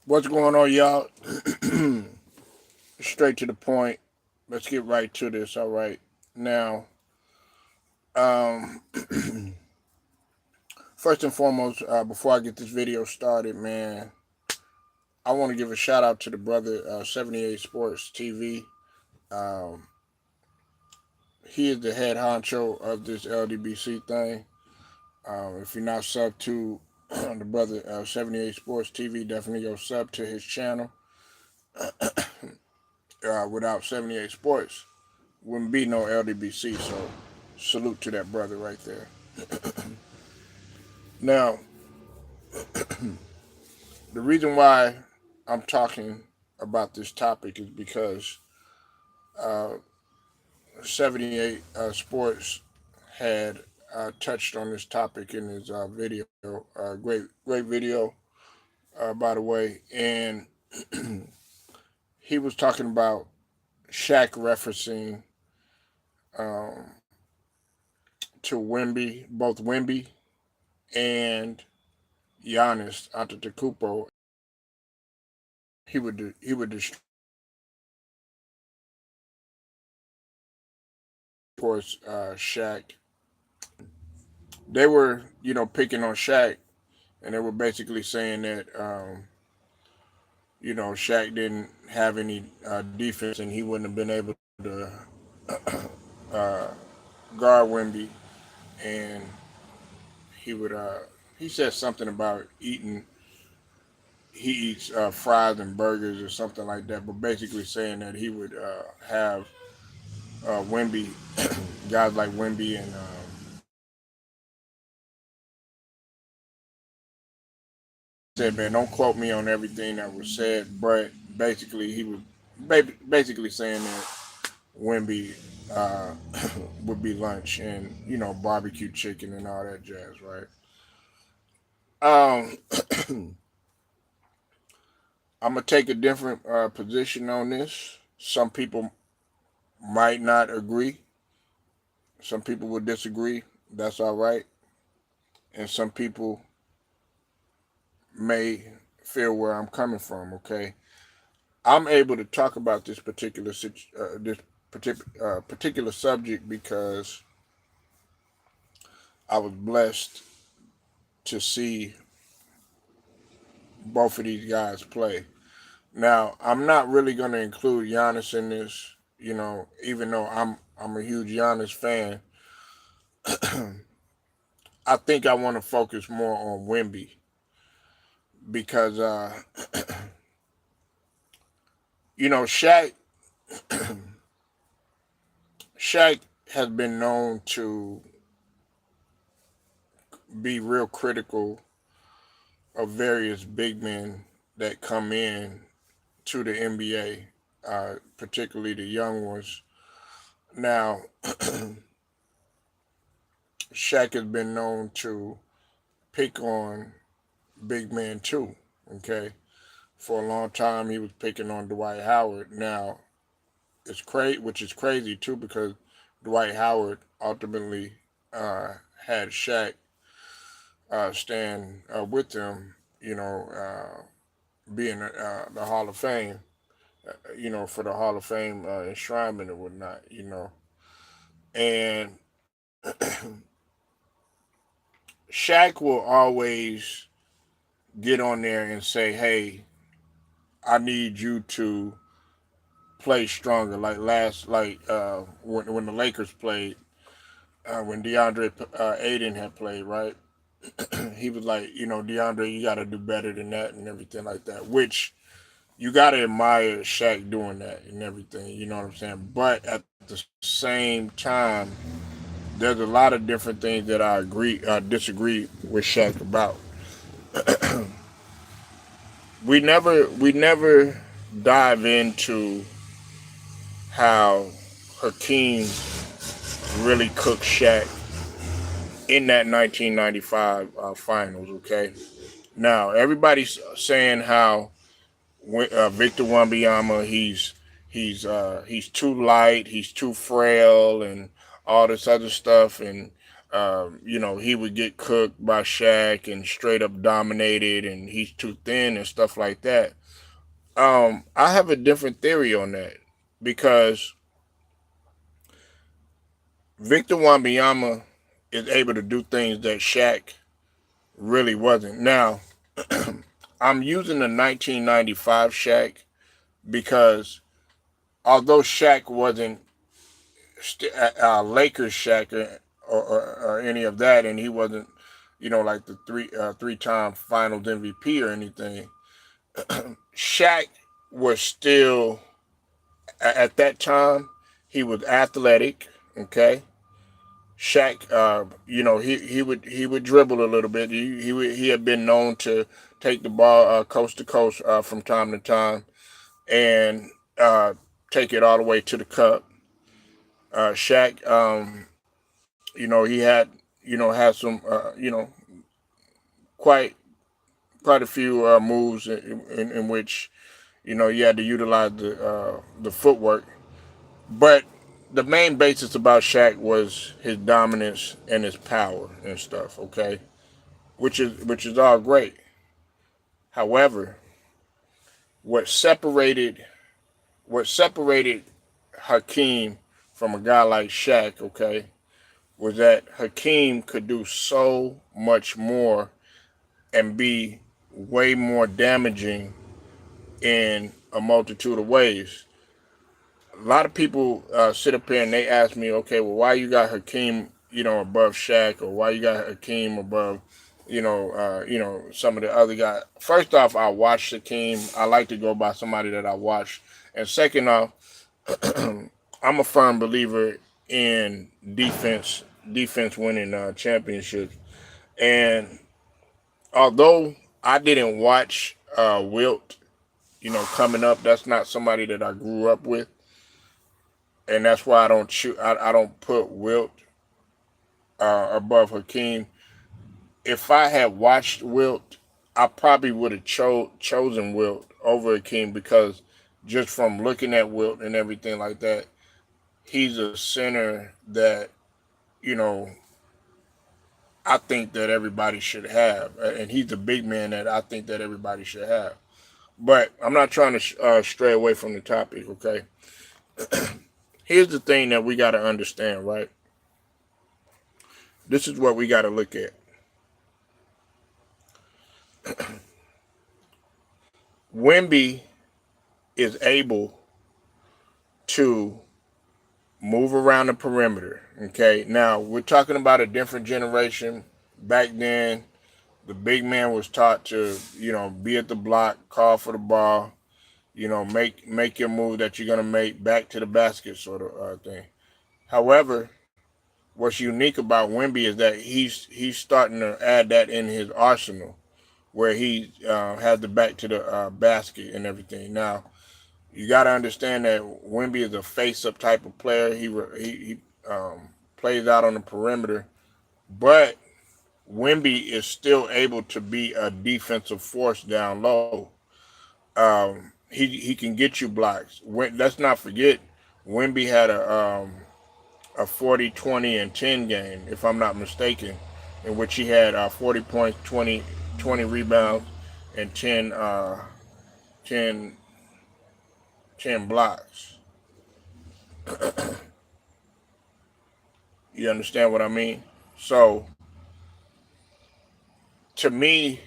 What's going on, y'all? Straight to the point. Let's get right to this. All right. Now, um, first and foremost, before I get this video started, man, I want to give a shout out to the brother 78 Sports TV. Um, he is the head honcho of this LDBC thing. If you're not sub to the brother 78 Sports TV, definitely go sub to his channel. Without 78 Sports, wouldn't be no LDBC. So salute to that brother right there. Now, the reason why I'm talking about this topic is because uh, 78 Sports had touched on this topic in his video. Great video, by the way. And he was talking about Shaq referencing um, to Wemby, both Wemby and Giannis Antetokounmpo. He would destroy, of course, Shaq. They were, picking on Shaq, and they were basically saying that, Shaq didn't have any defense, and he wouldn't have been able to uh, guard Wemby, and he would. He said something about eating. He eats fries and burgers or something like that, but basically saying that he would have Wemby, guys like Wemby and said, man, don't quote me on everything that was said, but basically he was basically saying that Wemby uh, would be lunch and barbecue chicken and all that jazz, right? Um, I'm gonna take a different position on this. Some people might not agree. Some people will disagree. That's all right. And some people may feel where I'm coming from. Okay, I'm able to talk about this particular subject because I was blessed to see both of these guys play. Now, I'm not really going to include Giannis in this, even though I'm a huge Giannis fan. I think I want to focus more on Wemby because Shaq Shaq has been known to be real critical of various big men that come in to the NBA, particularly the young ones. Now, Shaq has been known to pick on big men too. Okay, for a long time he was picking on Dwight Howard. Now it's crazy, which is crazy too, because Dwight Howard ultimately had Shaq stand with him. Being the Hall of Fame. For the Hall of Fame enshrinement and whatnot. And Shaq will always get on there and say, "Hey, I need you to play stronger." When the Lakers played, when DeAndre Aiden had played, right? He was like, DeAndre, you got to do better than that and everything like that. Which you got to admire Shaq doing that and everything. You know what I'm saying? But at the same time, there's a lot of different things that I disagree with Shaq about. We never dive into how Hakeem really cooked Shaq in that 1995 finals. Okay, now everybody's saying how Victor Wembanyama he's too light, he's too frail, and all this other stuff, and He would get cooked by Shaq and straight up dominated, and he's too thin and stuff like that. I have a different theory on that because Victor Wembanyama is able to do things that Shaq really wasn't. Now, I'm using the 1995 Shaq because although Shaq wasn't Lakers Shaq or any of that, and he wasn't, like the three-time Finals MVP or anything, Shaq was still at that time. He was athletic. Okay, Shaq, he would dribble a little bit. He had been known to take the ball coast to coast from time to time and take it all the way to the cup. Shaq, he had some, quite quite a few moves in which you had to utilize the footwork. But the main basis about Shaq was his dominance and his power and stuff. Okay, which is all great. However, what separated what separated Hakeem from a guy like Shaq, okay, was that Hakeem could do so much more and be way more damaging in a multitude of ways. A lot of people sit up here and they ask me, okay, well, why you got Hakeem, above Shaq, or why you got Hakeem above, some of the other guys. First off, I watch Hakeem. I like to go by somebody that I watch, and second off, I'm a firm believer in defense winning championships. And although I didn't watch Wilt, coming up, that's not somebody that I grew up with, and that's why I don't I don't put Wilt above Hakeem. If I had watched Wilt, I probably would have chosen Wilt over Hakeem because just from looking at Wilt and everything like that, he's a center that you know I think that everybody should have, and he's a big man that I think that everybody should have. But I'm not trying to stray away from the topic. Okay, here's the thing that we got to understand, right? This is what we got to look at. Wemby is able to move around the perimeter. Okay, now we're talking about a different generation. Back then, the big man was taught to, be at the block, call for the ball, make your move that you're gonna make back to the basket, sort of thing. However, what's unique about Wemby is that he's starting to add that in his arsenal, where he has the back to the basket and everything. Now, you got to understand that Wemby is a face-up type of player. He plays out on the perimeter, but Wemby is still able to be a defensive force down low. He can get you blocks. Let's not forget, Wemby had a 40, 20, and 10 game, if I'm not mistaken, in which he had 40 points, 20 rebounds, and 10, 10 blocks. You understand what I mean? So, to me,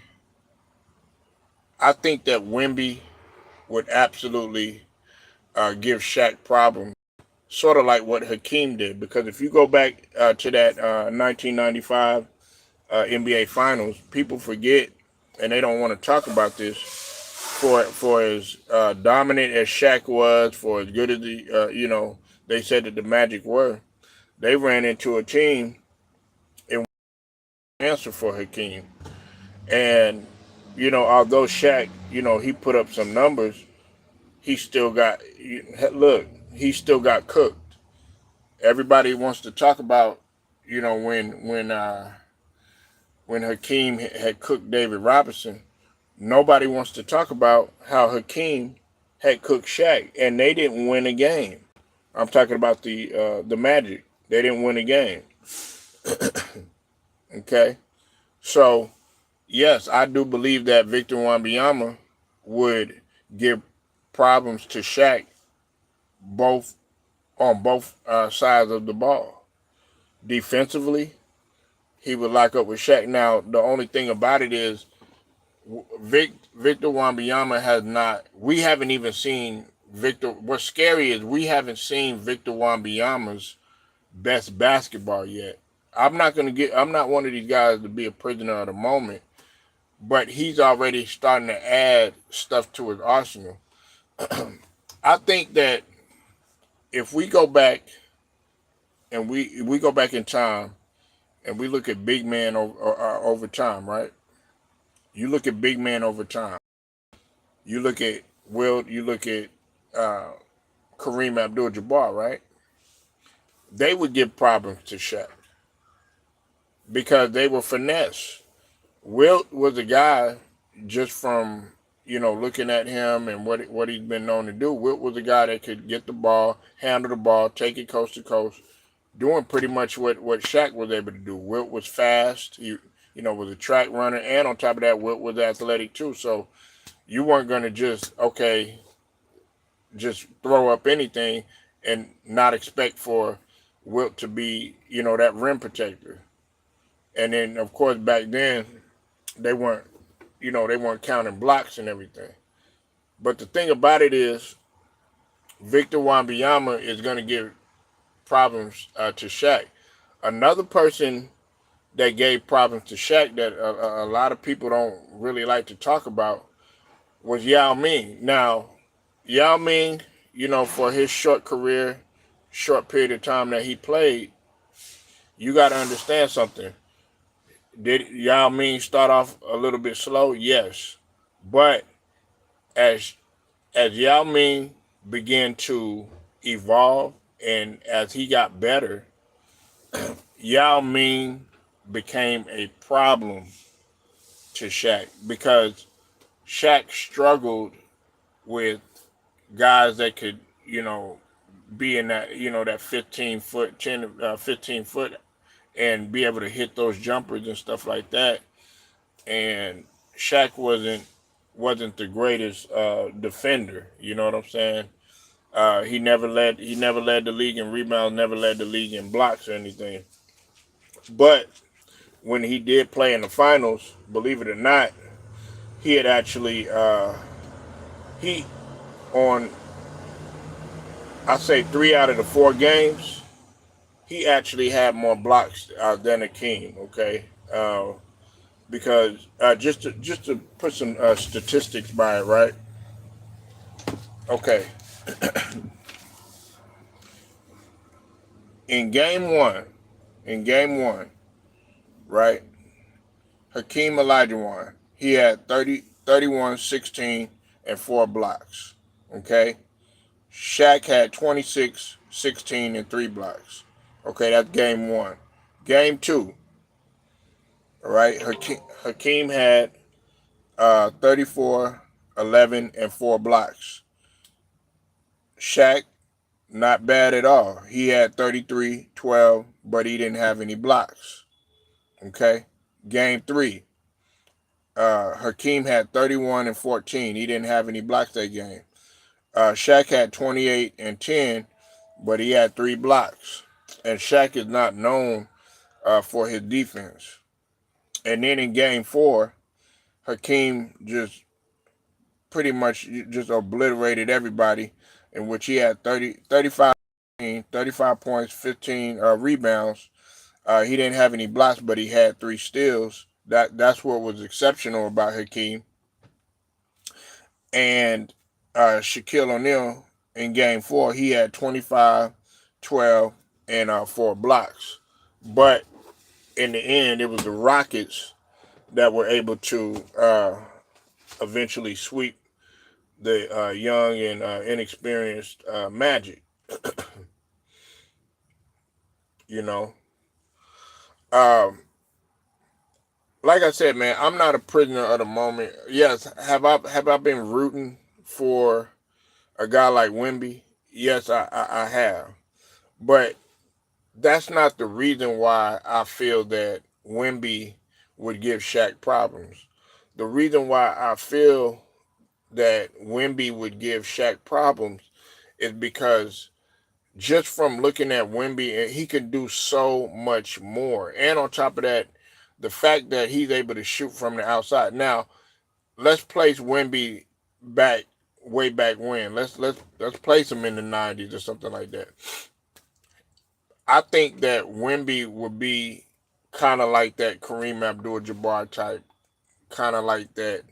I think that Wemby would absolutely give Shaq problems, sort of like what Hakeem did. Because if you go back to that 1995 NBA Finals, people forget and they don't want to talk about this. For as dominant as Shaq was, for as good as they said that the Magic were, they ran into a team and answer for Hakeem. And although Shaq, he put up some numbers, he still got he still got cooked. Everybody wants to talk about, when Hakeem had cooked David Robinson. Nobody wants to talk about how Hakeem had cooked Shaq, and they didn't win a game. I'm talking about the Magic. They didn't win a game. Okay, so yes, I do believe that Victor Wembanyama would give problems to Shaq both on both sides of the ball. Defensively, he would lock up with Shaq. Now, the only thing about it is Victor Wembanyama has not. We haven't even seen Victor. What's scary is we haven't seen Victor Wembanyama's best basketball yet. I'm not gonna get. I'm not one of these guys to be a prisoner of the moment, but he's already starting to add stuff to his arsenal. I think that if we go back and we go back in time and we look at big man over time, right? You look at big man over time. You look at Will. You look at uh, Kareem Abdul-Jabbar, right? They would give problems to Shaq because they were finesse. Wilt was a guy just from looking at him and what he's been known to do. Wilt was a guy that could get the ball, handle the ball, take it coast to coast, doing pretty much what Shaq was able to do. Wilt was fast. He was a track runner, and on top of that, Wilt was athletic too. So you weren't going to just throw up anything and not expect for Wilt to be that rim protector. And then of course back then they weren't they weren't counting blocks and everything. But the thing about it is, Victor Wembanyama is going to give problems to Shaq. Another person that gave problems to Shaq that a lot of people don't really like to talk about was Yao Ming. Now, Yao Ming, for his short career, short period of time that he played, you got to understand something. Did Yao Ming start off a little bit slow? Yes. But as Yao Ming began to evolve and as he got better, Yao Ming became a problem to Shaq because Shaq struggled with guys that could, be in that, that 15 foot, 10, 15 foot and be able to hit those jumpers and stuff like that. And Shaq wasn't the greatest defender. You know what I'm saying? He never led the league in rebounds, never led the league in blocks or anything. But when he did play in the finals, believe it or not, he had actually he on I say 3 out of the 4 games, he actually had more blocks than Hakeem. Okay, because just to put some statistics by it, right? Okay, in game one, right? Hakeem Olajuwon, he had 30, 31, 16, and 4 blocks. Okay, Shaq had 26, 16, and 3 blocks. Okay, that's game one. Game two, all right, Hakeem had 34, 11, and 4 blocks. Shaq, not bad at all. He had 33, 12, but he didn't have any blocks. Okay, game three, Hakeem had 31 and 14. He didn't have any blocks that game. Shaq had 28 and 10, but he had 3 blocks. And Shaq is not known for his defense. And then in game four, Hakeem just pretty much just obliterated everybody, in which he had 35 points, 15 rebounds. He didn't have any blocks, but he had 3 steals. That's what was exceptional about Hakeem. And Shaquille O'Neal in game four, he had 25, 12, and 4 blocks. But in the end, it was the Rockets that were able to eventually sweep the young and inexperienced Magic. you know, um, like I said, man, I'm not a prisoner of the moment. Yes, have I been rooting for a guy like Wemby? Yes, I have. But that's not the reason why I feel that Wemby would give Shaq problems. The reason why I feel that Wemby would give Shaq problems is because just from looking at Wemby, he can do so much more. And on top of that, the fact that he's able to shoot from the outside. Now, let's place Wemby back way back when. Let's place him in the 90s or something like that. I think that Wemby would be kind of like that Kareem Abdul-Jabbar type, kind of like that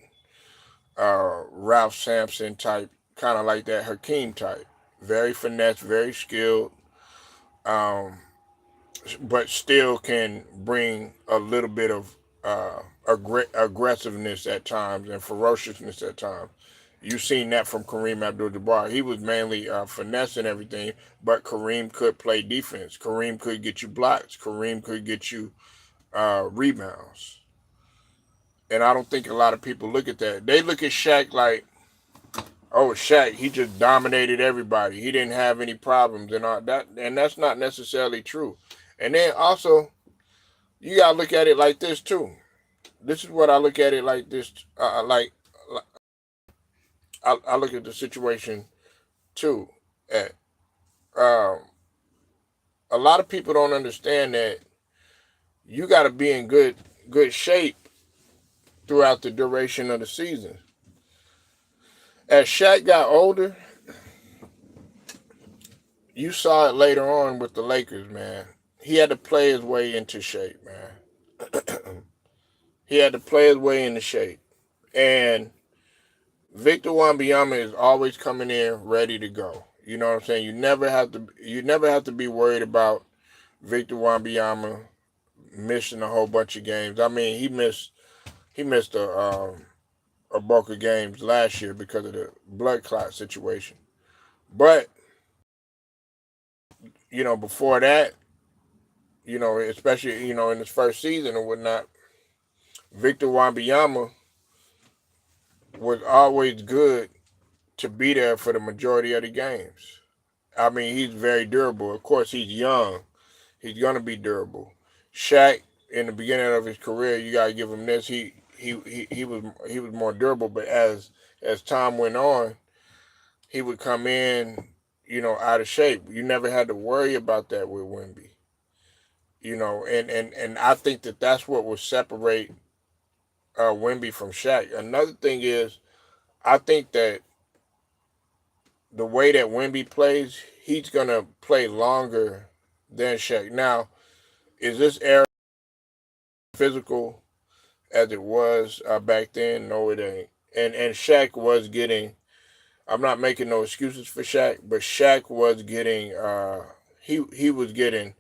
Ralph Sampson type, kind of like that Hakeem type. Very finesse, very skilled, um, but still can bring a little bit of aggressiveness at times and ferociousness at times. You've seen that from Kareem Abdul-Jabbar. He was mainly finesse and everything, but Kareem could play defense. Kareem could get you blocks. Kareem could get you rebounds. And I don't think a lot of people look at that. They look at Shaq like, oh, Shaq, he just dominated everybody. He didn't have any problems and all that. And that's not necessarily true. And then also, you gotta look at it like this too. This is what I look at it like this. I look at the situation too. At um, a lot of people don't understand that you got to be in good shape throughout the duration of the season. As Shaq got older, you saw it later on with the Lakers, man. He had to play his way into shape, man. He had to play his way into shape. And Victor Wembanyama is always coming in ready to go. You know what I'm saying? You never have to be worried about Victor Wembanyama missing a whole bunch of games. I mean, he missed a bulk of games last year because of the blood clot situation. But before that, especially in his first season or whatnot, Victor Wembanyama was always good to be there for the majority of the games. I mean, he's very durable. Of course, he's young. He's gonna be durable. Shaq, in the beginning of his career, you gotta give him this. He was more durable, but as time went on, he would come in, out of shape. You never had to worry about that with Wemby. And I think that that's what will separate Wemby from Shaq. Another thing is, I think that the way that Wemby plays, he's gonna play longer than Shaq. Now, is this era physical as it was back then? No, it ain't. And Shaq was getting. I'm not making no excuses for Shaq, but Shaq was getting. He was getting.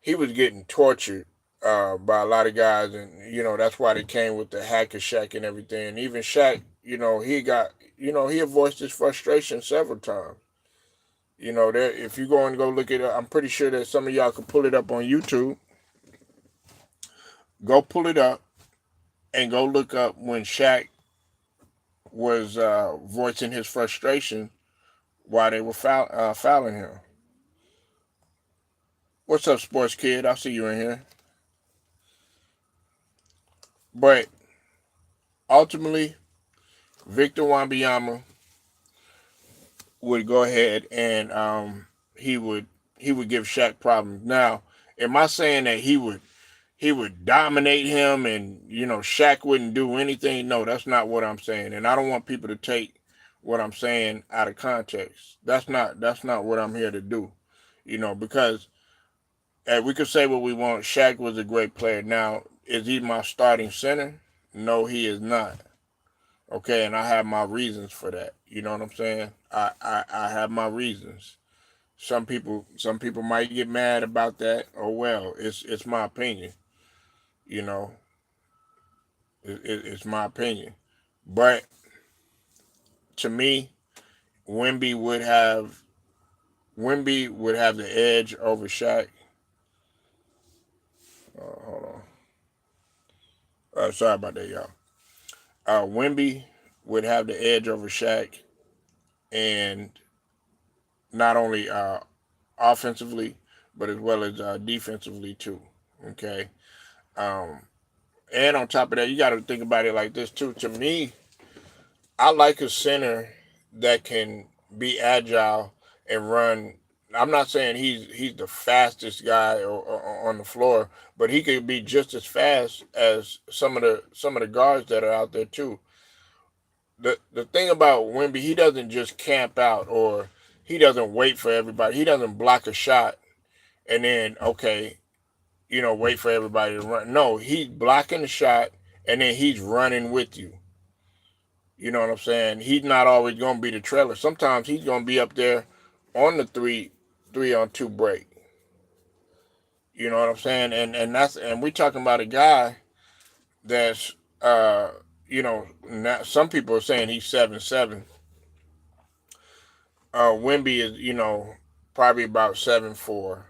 He was getting tortured by a lot of guys, and that's why they came with the hacker Shaq and everything. And even Shaq, he got. He had voiced his frustration several times. There. If you go and go look at it, I'm pretty sure that some of y'all can pull it up on YouTube. Go pull it up and go look up when Shaq was voicing his frustration while they were fouling him. What's up, sports kid? I see you in here. But ultimately, Victor Wembanyama would go ahead and he would give Shaq problems. Now, am I saying that he would dominate him and Shaq wouldn't do anything? No, that's not what I'm saying. And I don't want people to take what I'm saying out of context. That's not what I'm here to do. Because we could say what we want. Shaq was a great player. Now, is he my starting center? No, he is not. Okay, and I have my reasons for that. You know what I'm saying? I have my reasons. Some people might get mad about that. Oh well, it's my opinion. You know, it's my opinion. But to me, Wemby would have Wemby would have the edge over Shaq. Hold on. Sorry about that, y'all. Wemby would have the edge over Shaq, and not only offensively, but as well as defensively too. Okay. Um, and on top of that, you got to think about it like this too. To me, I like a center that can be agile and run. I'm not saying he's the fastest guy on the floor, but he could be just as fast as some of the guards that are out there too. The thing about Wemby, he doesn't just camp out or he doesn't wait for everybody. He doesn't block a shot and then okay, wait for everybody to run. No, he's blocking the shot and then he's running with you. You know what I'm saying? He's not always going to be the trailer. Sometimes he's going to be up there on the three on two break. You know what I'm saying? And we're talking about a guy that's now some people are saying he's 7'7". Wemby is probably about 7'4".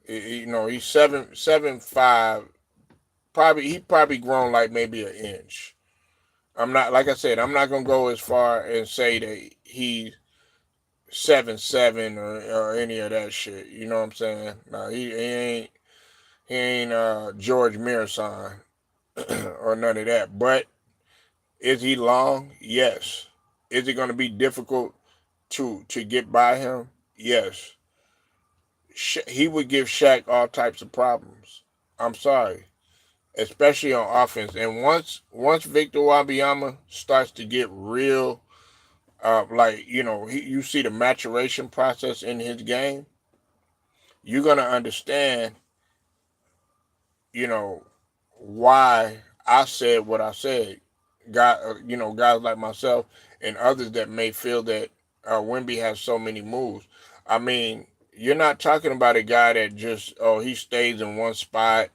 He's 7'5". He probably grown like maybe an inch. I'm not like I said. I'm not gonna go as far and say that he's 7'7" or any of that shit. You know what I'm saying? No, he ain't George Mirasan or none of that. But is he long? Yes. Is it gonna be difficult to get by him? Yes. He would give Shaq all types of problems. I'm sorry, especially on offense. And once Victor Wembanyama starts to get real, like you see the maturation process in his game, you're gonna understand, you know, why I said what I said. Guys like myself and others that may feel that Wemby has so many moves. I mean, you're not talking about a guy that just he stays in one spot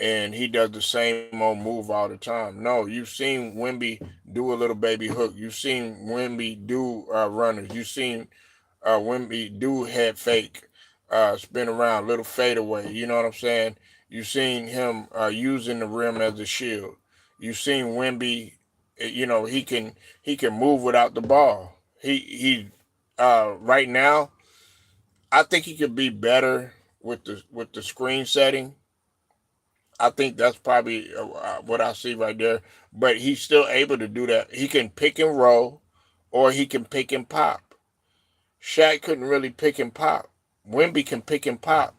and he does the same old move all the time. No, you've seen Wemby do a little baby hook. You've seen Wemby do runners. You've seen Wemby do head fake, spin around, little fadeaway. You know what I'm saying? You've seen him using the rim as a shield. You've seen Wemby. He can move without the ball. Right now, I think he could be better with the screen setting. I think that's probably what I see right there. But he's still able to do that. He can pick and roll, or he can pick and pop. Shaq couldn't really pick and pop. Wemby can pick and pop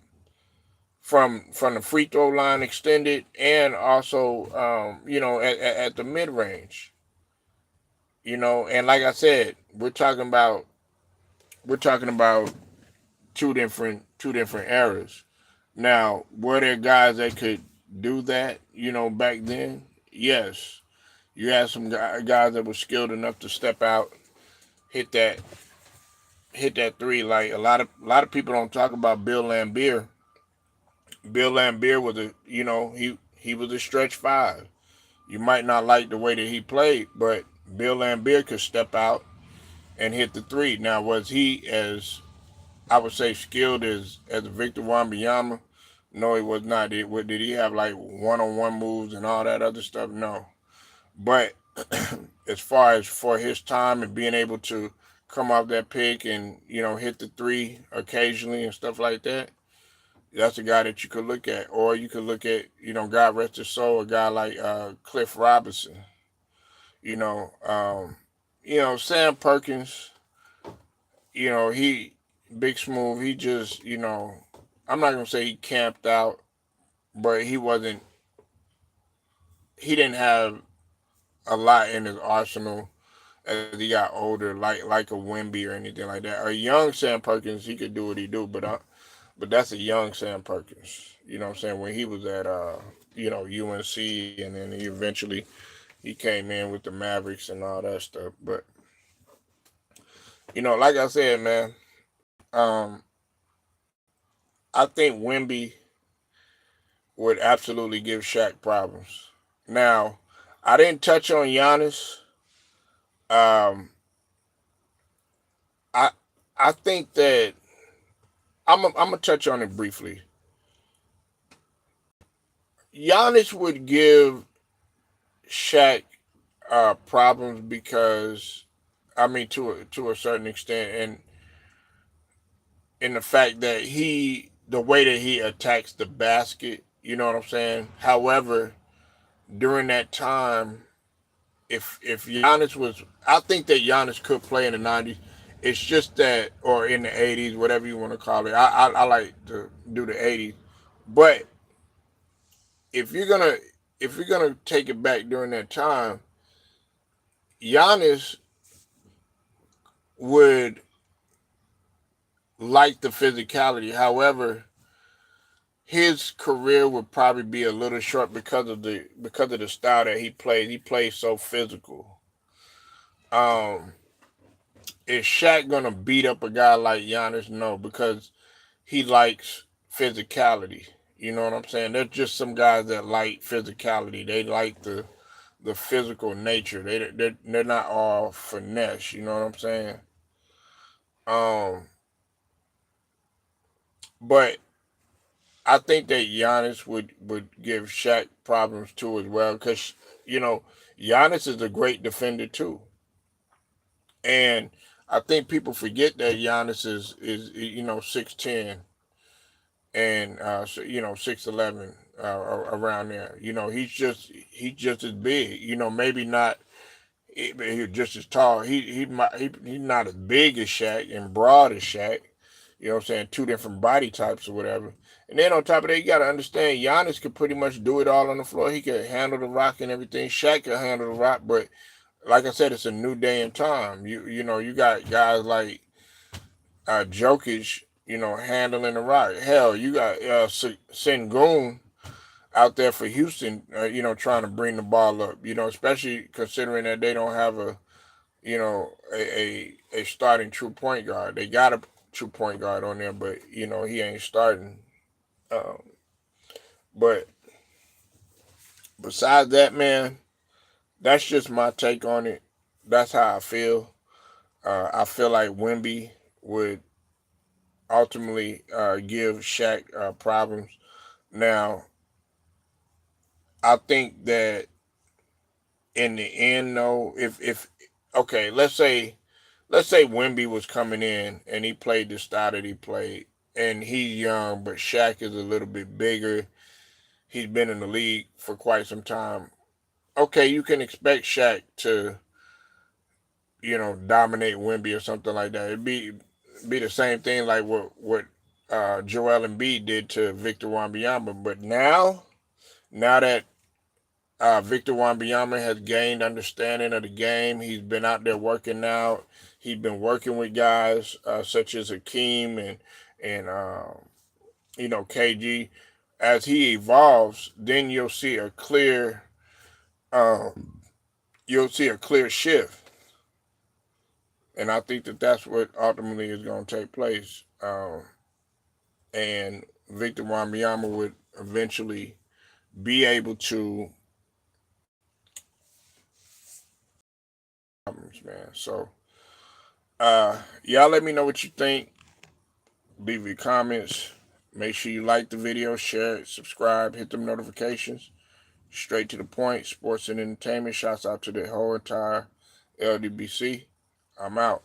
from the free throw line extended, and also at the mid range. And like I said, we're talking about two different eras. Now, were there guys that could do that? Back then, yes. You had some guys that were skilled enough to step out, hit that hit that three. Like a lot of people don't talk about Bill Laimbeer. Bill Laimbeer was he was a stretch five. You might not like the way that he played, but Bill Laimbeer could step out and hit the three. Now, was he as I would say skilled as Victor Wembanyama? No, he was not. Did he have like one-on-one moves and all that other stuff? No. But as far as for his time and being able to come off that pick and hit the three occasionally and stuff like that, that's a guy that you could look at. Or you could look at, God rest his soul, a guy like Cliff Robinson. You know, um, Sam Perkins. He big smooth. He just, I'm not gonna say he camped out, but he wasn't. He didn't have a lot in his arsenal as he got older, like a Wemby or anything like that. A young Sam Perkins, he could do what he do, but that's a young Sam Perkins. You know what I'm saying? When he was at UNC, and then he came in with the Mavericks and all that stuff. But like I said, man, um, I think Wemby would absolutely give Shaq problems. Now, I didn't touch on Giannis. Um, I I think that I'm gonna touch on it briefly. Giannis would give Shaq problems because I mean to a certain extent, and in the fact that the way that he attacks the basket, You know what I'm saying? However, during that time, if Giannis was, I think that Giannis could play in the '90s. It's just that, or in the '80s, whatever you want to call it. I like to do the '80s, but if you're gonna if you're gonna take it back during that time, Giannis would like the physicality. However, his career would probably be a little short because of the style that he plays. He plays so physical. Um, is Shaq gonna beat up a guy like Giannis? No, because he likes physicality. You know what I'm saying? There's just some guys that like physicality. They like the physical nature. They're not all finesse. You know what I'm saying? Um, but I think that Giannis would give Shaq problems too as well because you know Giannis is a great defender too, and I think people forget that Giannis is 6'10" and so, 6'11" around there. He's just as big. Maybe not. He's just as tall. He's not as big as Shaq and broad as Shaq. You know what I'm saying? Two different body types or whatever. And then on top of that, you got to understand Giannis could pretty much do it all on the floor. He could handle the rock and everything. Shaq could handle the rock, but like I said, it's a new day and time. You got guys like Jokic, handling the rock. Hell, you got Sengun out there for Houston, trying to bring the ball up. Especially considering that they don't have a starting true point guard. They got a true point guard on there, but he ain't starting. Um, but besides that, man, that's just my take on it. That's how I feel. I feel like Wemby would ultimately give Shaq problems. Now, I think that in the end, though, if okay, let's say Wemby was coming in and he played the style that he played, and he's young, but Shaq is a little bit bigger. He's been in the league for quite some time. Okay, you can expect Shaq to, dominate Wemby or something like that. It'd be the same thing like what Joel Embiid did to Victor Wembanyama. But now that Victor Wembanyama has gained understanding of the game, he's been out there working out. He's been working with guys such as Hakeem and KG. As he evolves, then um, you'll see a clear shift, and I think that that's what ultimately is going to take place. And Victor Wembanyama would eventually be able to problems, man. So, y'all let me know what you think. Leave your comments. Make sure you like the video, share it, subscribe, hit them notifications. Straight to the point, sports and entertainment. Shouts out to the whole entire LDBC. I'm out.